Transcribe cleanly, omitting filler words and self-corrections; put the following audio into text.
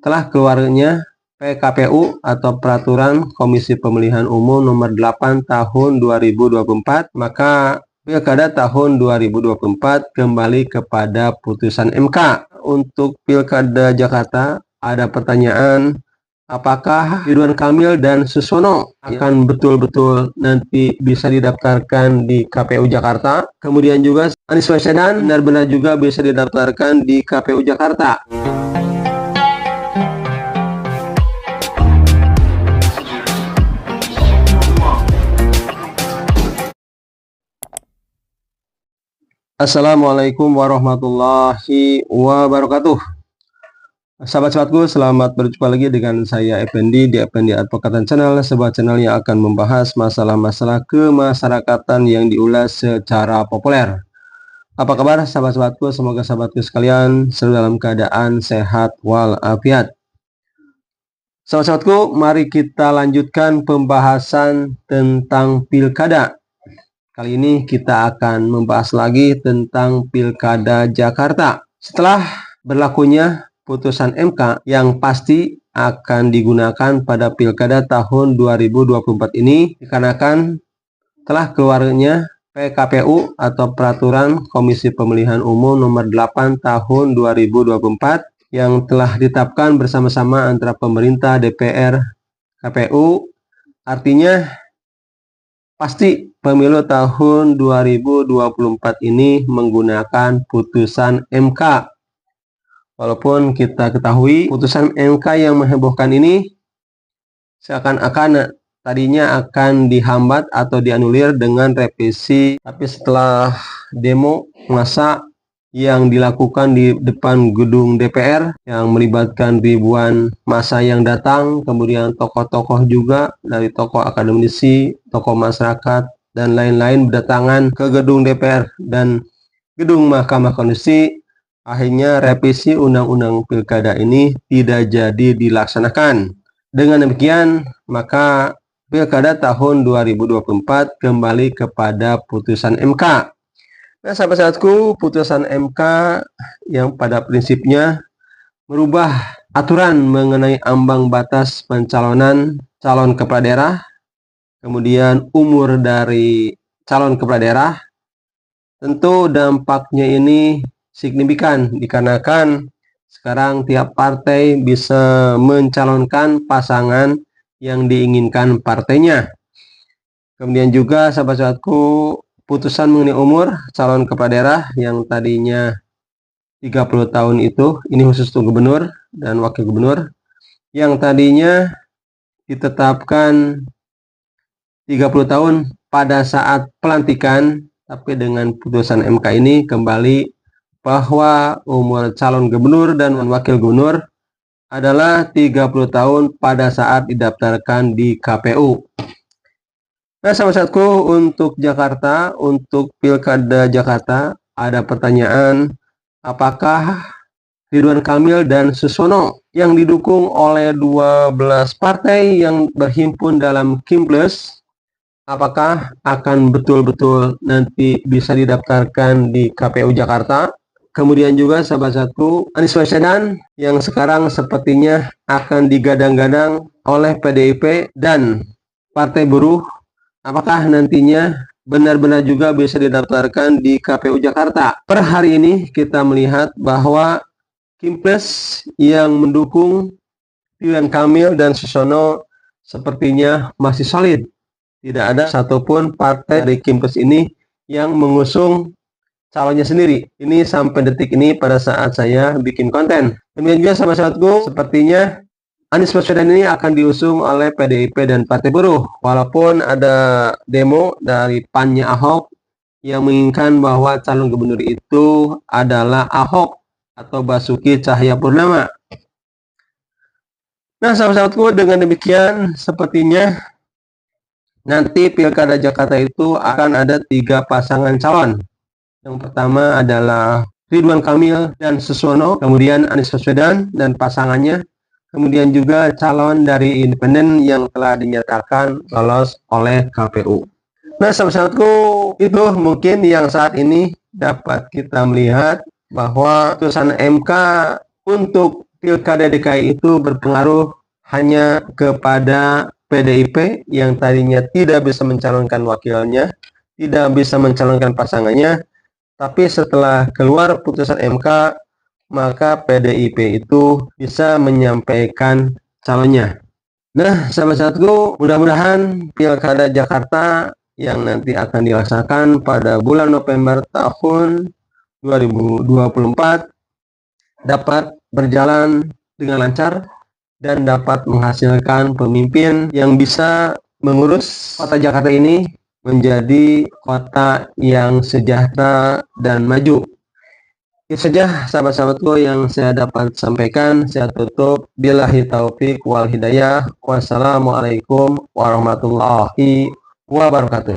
telah keluarnya PKPU atau Peraturan Komisi Pemilihan Umum Nomor 8 Tahun 2024, maka Pilkada tahun 2024 kembali kepada putusan MK. Untuk Pilkada Jakarta ada pertanyaan, apakah Ridwan Kamil dan Susono akan betul-betul nanti bisa didaftarkan di KPU Jakarta? Kemudian juga Anies Baswedan benar-benar juga bisa didaftarkan di KPU Jakarta. Assalamualaikum warahmatullahi wabarakatuh. Sahabat-sahabatku, selamat berjumpa lagi dengan saya Effendi di Effendi Advokatan Channel, sebuah channel yang akan membahas masalah-masalah kemasyarakatan yang diulas secara populer. Apa kabar sahabat-sahabatku? Semoga sahabatku sekalian selalu dalam keadaan sehat walafiat. Sahabat-sahabatku, mari kita lanjutkan pembahasan tentang pilkada. Kali ini kita akan membahas lagi tentang Pilkada Jakarta. Setelah berlakunya putusan MK yang pasti akan digunakan pada Pilkada tahun 2024 ini, dikarenakan telah keluarnya PKPU atau Peraturan Komisi Pemilihan Umum Nomor 8 Tahun 2024 yang telah ditetapkan bersama-sama antara pemerintah, DPR, KPU. Artinya pasti pemilu tahun 2024 ini menggunakan putusan MK. Walaupun kita ketahui putusan MK yang menghebohkan ini seakan-akan tadinya akan dihambat atau dianulir dengan revisi, tapi setelah demo massa yang dilakukan di depan gedung DPR yang melibatkan ribuan massa yang datang, kemudian tokoh-tokoh juga dari tokoh akademisi, tokoh masyarakat, dan lain-lain berdatangan ke gedung DPR dan gedung Mahkamah Konstitusi. Akhirnya revisi Undang-Undang Pilkada ini tidak jadi dilaksanakan. Dengan demikian, maka Pilkada tahun 2024 kembali kepada putusan MK. Nah, sahabat-sahabatku, putusan MK yang pada prinsipnya merubah aturan mengenai ambang batas pencalonan calon kepala daerah, kemudian umur dari calon kepala daerah. Tentu dampaknya ini signifikan dikarenakan sekarang tiap partai bisa mencalonkan pasangan yang diinginkan partainya. Kemudian juga sahabat-sahabatku, putusan mengenai umur calon kepala daerah yang tadinya 30 tahun itu, ini khusus untuk gubernur dan wakil gubernur, yang tadinya ditetapkan 30 tahun pada saat pelantikan, tapi dengan putusan MK ini kembali bahwa umur calon gubernur dan wakil gubernur adalah 30 tahun pada saat didaftarkan di KPU. Nah, sahabat-sahabatku, untuk Jakarta, untuk Pilkada Jakarta ada pertanyaan, apakah Ridwan Kamil dan Susono yang didukung oleh 12 partai yang berhimpun dalam Kimples, apakah akan betul-betul nanti bisa didaftarkan di KPU Jakarta? Kemudian juga sahabat-sahabatku, Anies Baswedan yang sekarang sepertinya akan digadang-gadang oleh PDIP dan Partai Buruh, apakah nantinya benar-benar juga bisa didaftarkan di KPU Jakarta? Per hari ini kita melihat bahwa Kimples yang mendukung Ridwan Kamil dan Susono sepertinya masih solid. Tidak ada satupun partai dari Kimples ini yang mengusung calonnya sendiri. Ini sampai detik ini pada saat saya bikin konten. Demikian juga sahabat-sahabatku, sepertinya Anies Baswedan ini akan diusung oleh PDIP dan Partai Buruh. Walaupun ada demo dari PAN-nya Ahok yang menginginkan bahwa calon gubernur itu adalah Ahok atau Basuki Cahayapurnama. Nah, sahabat-sahabatku, dengan demikian sepertinya nanti Pilkada Jakarta itu akan ada 3 pasangan calon. Yang pertama adalah Ridwan Kamil dan Susono, kemudian Anies Baswedan dan pasangannya, kemudian juga calon dari independen yang telah dinyatakan lolos oleh KPU. Nah, sahabat-sahabatku, itu mungkin yang saat ini dapat kita melihat bahwa putusan MK untuk Pilkada DKI itu berpengaruh hanya kepada PDIP yang tadinya tidak bisa mencalonkan wakilnya, tidak bisa mencalonkan pasangannya, tapi setelah keluar putusan MK, maka PDIP itu bisa menyampaikan calonnya. Nah, sahabat-sahabatku, mudah-mudahan Pilkada Jakarta yang nanti akan dilaksanakan pada bulan November tahun 2024 dapat berjalan dengan lancar dan dapat menghasilkan pemimpin yang bisa mengurus kota Jakarta ini menjadi kota yang sejahtera dan maju. Itu saja sahabat-sahabatku yang saya dapat sampaikan. Saya tutup. Billahi taufik wal hidayah. Wassalamualaikum warahmatullahi wabarakatuh.